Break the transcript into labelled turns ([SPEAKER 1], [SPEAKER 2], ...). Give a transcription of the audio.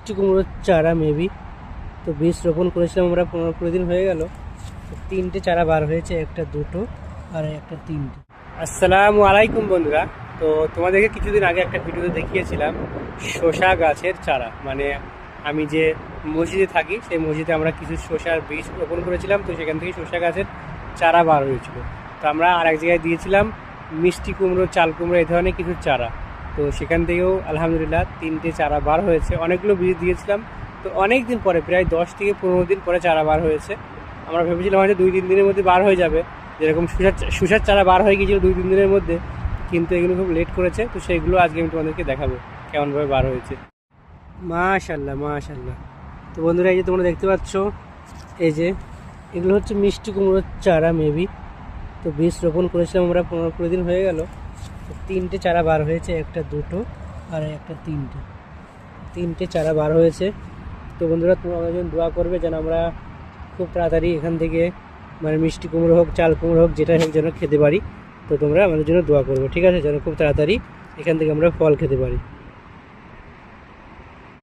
[SPEAKER 1] মিষ্টি কুমড়োর চারা মেবি। তো বীজ রোপণ করেছিলাম আমরা 15-20 দিন হয়ে গেল। তো 3টে চারা বার হয়েছে, একটা দুটো আর একটা 3টে। আসসালামু আলাইকুম বন্ধুরা। তো তোমাদেরকে কিছুদিন আগে একটা ভিডিওতে দেখিয়েছিলাম শসা গাছের চারা, মানে আমি যে মসজিদে থাকি সেই মসজিদে আমরা কিছু শসার বীজ রোপণ করেছিলাম। তো সেখান থেকে শসা গাছের চারা বার হয়েছিল। তো আমরা আর এক জায়গায় দিয়েছিলাম মিষ্টি কুমড়ো, চাল কুমড়ো, এই ধরনের কিছু চারা। তো সেখান থেকেও আলহামদুলিল্লাহ 3টে চারা বার হয়েছে। অনেকগুলো বীজ দিয়েছিলাম, তো অনেক দিন পরে, প্রায় 10 থেকে 15 দিন পরে চারা বার হয়েছে। আমরা ভেবেছিলাম হয়তো 2-3 দিনের মধ্যে বার হয়ে যাবে, যেরকম শসার চারা বার হয়ে গিয়েছিল 2-3 দিনের মধ্যে, কিন্তু এগুলো খুব লেট করেছে। তো সেইগুলো আজকে আমি তোমাদেরকে দেখাবো কেমনভাবে বার হয়েছে। মাশাল্লাহ মাশাল্লাহ। তো বন্ধুরা, এই যে তোমরা দেখতে পাচ্ছ, এই যে এগুলো হচ্ছে মিষ্টি কুমড়োর চারা মেবি। তো বীজ রোপণ করেছিলাম আমরা 15-20 দিন হয়ে গেল। তো 3টে চারা বার হয়েছে, একটা দুটো আর একটা 3টে চারা বার হয়েছে। তো বন্ধুরা, তোমরা আমাদের জন্য দোয়া করবে যেন আমরা খুব তাড়াতাড়ি এখান থেকে, মানে মিষ্টি কুমড়ো হোক, চাল কুমড়ো হোক, যেটাই হোক, যেন খেতে পারি। তো তোমরা আমাদের জন্য দোয়া করবে, ঠিক আছে? যেন খুব তাড়াতাড়ি এখান থেকে আমরা ফল খেতে পারি।